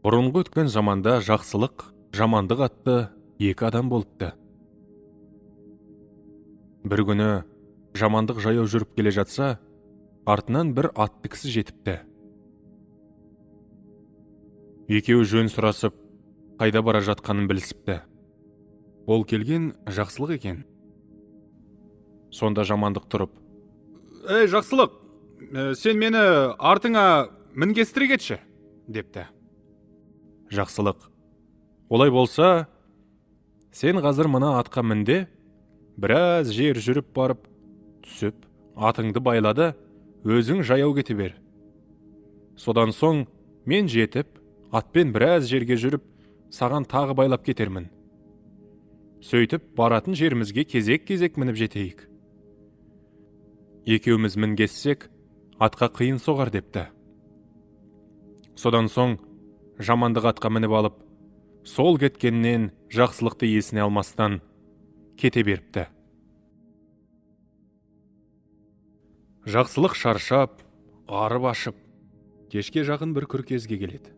Бұрынғы өткен заманда жақсылық, жамандық атты екі адам болыпты. Бір күні жамандық жаяу жүріп келе жатса, артынан бір атты кісі жетіпті. Екеуі жөн сұрасып, қайда бара жатқанын білісіпті. Ол келген жақсылық екен. Сонда жамандық тұрып: «Ей, жақсылық, сен мені артыңа мінгестіре кетші», депті. Жақсылық: «Олай болса, сен қазір мына атқа мінде, біраз жер жүріп барып, түсіп, атыңды байлады, өзің жаяу кете бер. Содан соң мен жетіп, атпен біраз жерге жүріп, саған тағы байлап кетермін. Сөйтіп, баратын жерімізге кезек-кезек мініп жетейік. Екеуміз мінгессек, атқа қиын соғар», депті. Содан соң жамандық атқа мініп алып, сол кеткеннен жақсылықты есіне алмастан кете беріпті. Жақсылық шаршап, арып ашып, кешке жақын бір күркезге келеді.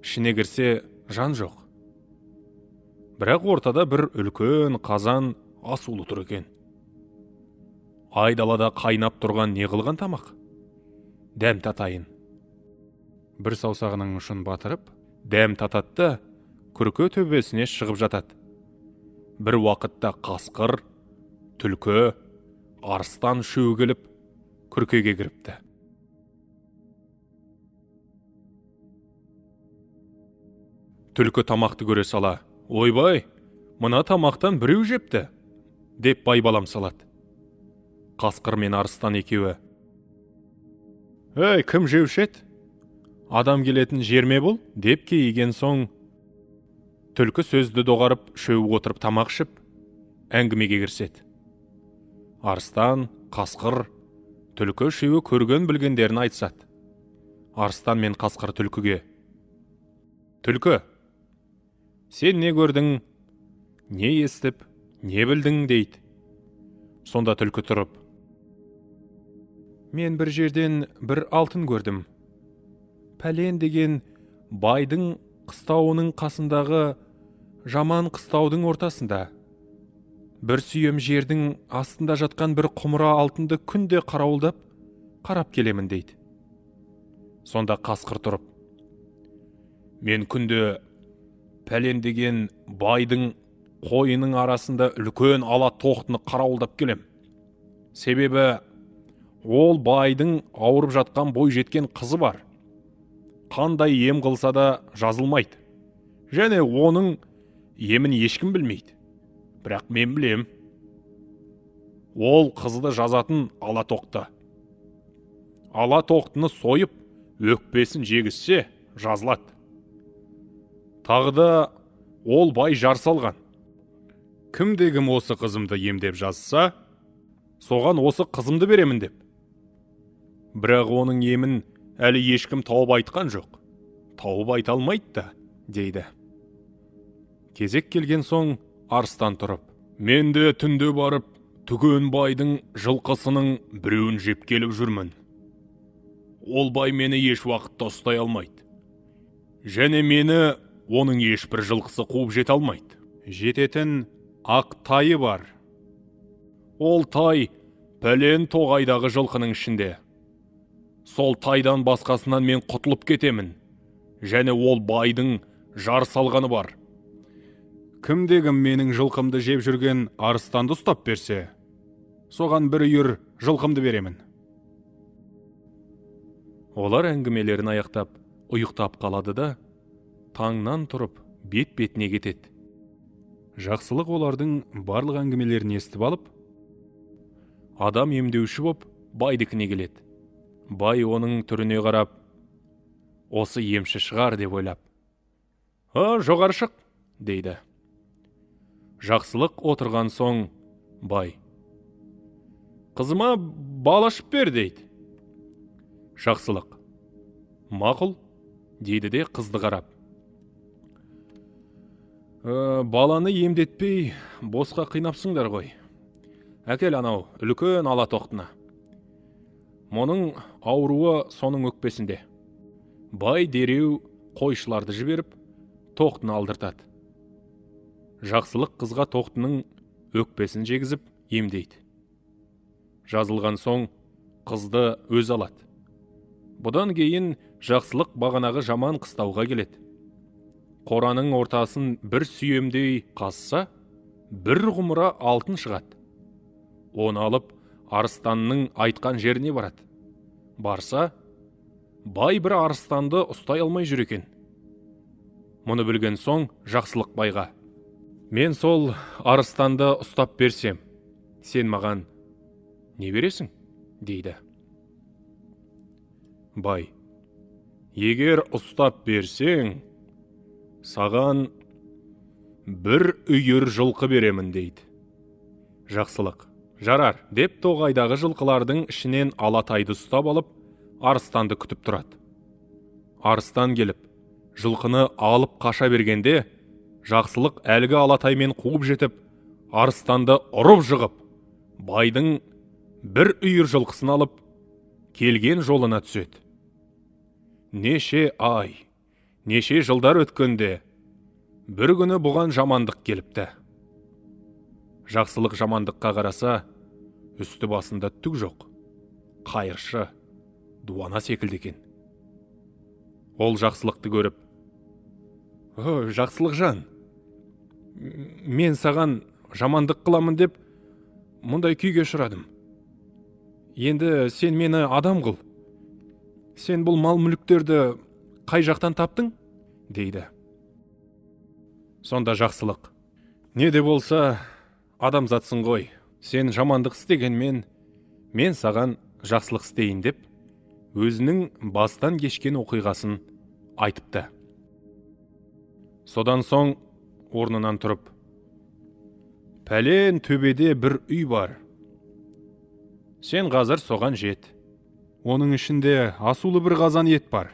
Ішіне кірсе, жан жоқ. Бірақ ортада бір үлкен қазан асулы тұр екен. Айдалада қайнап тұрған не қылған тамақ? Дәм татайын. Бір саусағының ұшын батырып, дәм тататты, күрке төбесіне шығып жатады. Бір уақытта қасқыр, түлкі, арыстан үшеуі келіп, күркеге кіріпті. Түлкі тамақты көре сала: «Ойбай, мына тамақтан біреу жепті», деп байбалам салады. Қасқыр мен арыстан екеуі: «Ей, кім жеуші еді? Адам келетін жерме бұл?» деп кейіген соң, түлкі сөзді доғарып, үшеуі отырып тамақ ішіп, әңгімеге кіріседі. Арыстан, қасқыр, түлкі үшеуі көрген білгендерін айтысады. Арыстан мен қасқыр түлкіге: «Түлкі, сен не көрдің, не естіп, не білдің?» дейді. Сонда түлкі тұрып: «Мен бір жерден бір алтын көрдім. Пәлен деген байдың қыстауының қасындағы жаман қыстаудың ортасында. Бір сүйем жердің астында жатқан бір құмыра алтынды күнде қарауылдап, қарап келемін», дейді. Сонда қасқыр тұрып: «Мен күнде пәлен деген байдың қойының арасында үлкен ала тоқтыны қарауылдап келем. Себебі ол байдың ауырып жатқан бой жеткен қызы бар. Қандай ем қылса да жазылмайды. Және оның емін ешкім білмейді. Бірақ мен білем. Ол қызды жазатын ала тоқты. Ала тоқтыны сойып, өкпесін жегізсе жазылады. Тағы да ол бай жар салған. Кімде-кім осы қызымды емдеп жазса, соған осы қызымды беремін деп. Бірақ оның емін әлі ешкім тауып айтқан жоқ. Тауып айта алмайды да», дейді. Кезек келген соң арыстан тұрып: «Мен де түнде барып, түген байдың жылқысының біреуін жеп келіп жүрмін. Ол бай мені еш уақытта ұстай алмайды. Және мені оның ешбір жылқысы қуып жете алмайды. Жететін ақ тайы бар. Ол тай пәлен тоғайдағы жылқының ішінде. Сол тайдан басқасынан мен құтылып кетемін. Және ол байдың жар салғаны бар. Кімде-кім менің жылқымды жеп жүрген арыстанды ұстап берсе, соған бір үйір жылқымды беремін». Олар әңгімелерін аяқтап, ұйықтап қалады да, таңнан тұрып, бет-бетіне кетеді. Жақсылық олардың барлық әңгімелерін естіп алып, адам емдеуші боп, байдікіне келеді. Бай оның түріне қарап, осы емші шығар деп ойлап: «Жоғары шық», дейді. Жақсылық отырған соң, бай: «Қызыма бал ашып бер», дейді. Жақсылық: «Мақұл», дейді де қызды қарап: «Баланы емдетпей, босқа қинапсыңдар ғой. Әкел анау үлкен ала тоқтыны. Мұның ауруы соның өкпесінде». Бай дереу қойшыларды жіберіп тоқтыны алдыртады. Жақсылық қызға тоқтының өкпесін жегізіп емдейді. Жазылған соң қызды өз алады. Бұдан кейін жақсылық бағанағы жаман қыстауға келеді. Қораның ортасын бір сүйемдей қазса, бір ғұмыра алтын шығады. Оны алып арыстанның айтқан жеріне барады. Барса, бай бір арыстанды ұстай алмай жүр екен. Мұны білген соң жақсылық байға: «Мен сол арыстанды ұстап берсем, сен маған не бересің?» дейді. Бай: «Егер ұстап берсең, саған бір үйір жылқы беремін» дейді. Жақсылық: «Жарар» деп тоғайдағы жылқылардың ішінен алатайды ұстап алып, арыстанды күтіп тұрады. Арыстан келіп, жылқыны алып қаша бергенде, жақсылық әлгі алатаймен қуып жетіп, арыстанды ұрып жығып, байдың бір үйір жылқысын алып, келген жолына түседі. Неше ай, неше жылдар өткенде, бір күні бұған жамандық келіпті. Жақсылық жамандыққа қараса, үсті басында түк жоқ, қайыршы, дуана секілді екен. Ол жақсылықты көріп: «О, жақсылық жан, мен саған жамандық қыламын деп, мұндай күйге ұшырадым. Енді сен мені адам қыл. Сен бұл мал мүліктерді қай жақтан таптың?» дейді. Сонда жақсылық: «Не де болса, адамзатсың ғой. Сен жамандық істегенмен, мен саған жақсылық істейін» деп, өзінің бастан кешкен оқиғасын айтыпты. Содан соң орнынан тұрып: «Пәлен төбеде бір үй бар. Сен қазір соған жет. Оның ішінде асулы бір қазан ет бар.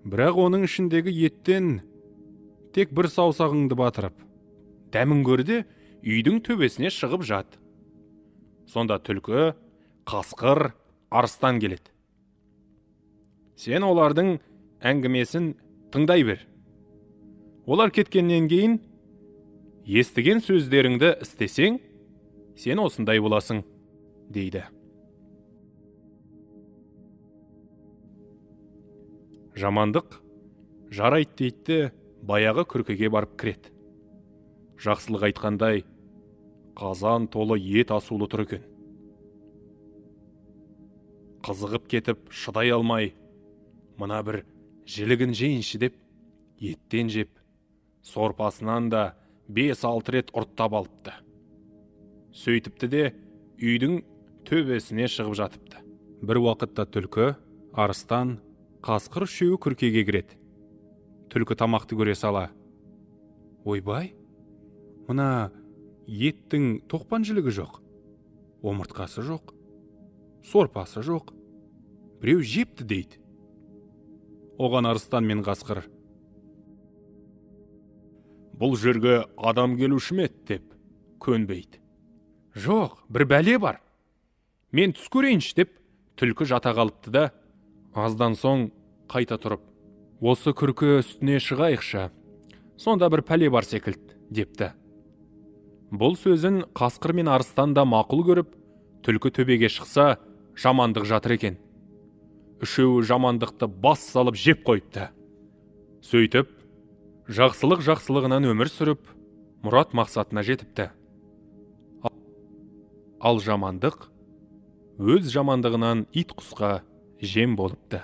Бірақ оның ішіндегі еттен тек бір саусағыңды батырып, дәмін көрде, үйдің төбесіне шығып жат. Сонда түлкі, қасқыр, арыстан келеді. Сен олардың әңгімесін тыңдай бер. Олар кеткеннен кейін, естіген сөздеріңді істесең, сен осындай боласың» дейді. Жамандық жарайды дейді, баяғы күркеге барып кіреді. Жақсылық айтқандай, қазан толы ет асулы тұр екен. Қызығып кетіп, шыдай алмай, мына бір жілігін жейінші деп, еттен жеп, сорпасынан да 5-6 рет ұрттап алыпты. Сөйтіпті де үйдің төбесіне шығып жатыпты. Бір уақытта түлкі, арыстан, қасқыр үшеуі күркеге кіреді. Түлкі тамақты көре сала: «Ойбай, мына еттің тоқпан жілігі жоқ, омыртқасы жоқ, сорпасы жоқ, біреу жепті» дейді. Оған арыстан мен қасқыр: «Бұл жерге адам келуші ме еді?» деп көнбейді. «Жоқ, бір бәле бар, мен түс көрейінші» деп түлкі жата қалыпты да, аздан соң қайта тұрып: «Осы күрке үстіне шығайықшы, сонда бір пәле бар секілді» депті. Бұл сөзін қасқыр мен арыстан да мақұл көріп, түлкі төбеге шықса, жамандық жатыр екен. Үшеуі жамандықты бас салып жеп қойыпты. Сөйтіп, жақсылық жақсылығынан өмір сүріп, мұрат мақсатына жетіпті. Ал жамандық өз жамандығынан ит құсқа жем болыпты.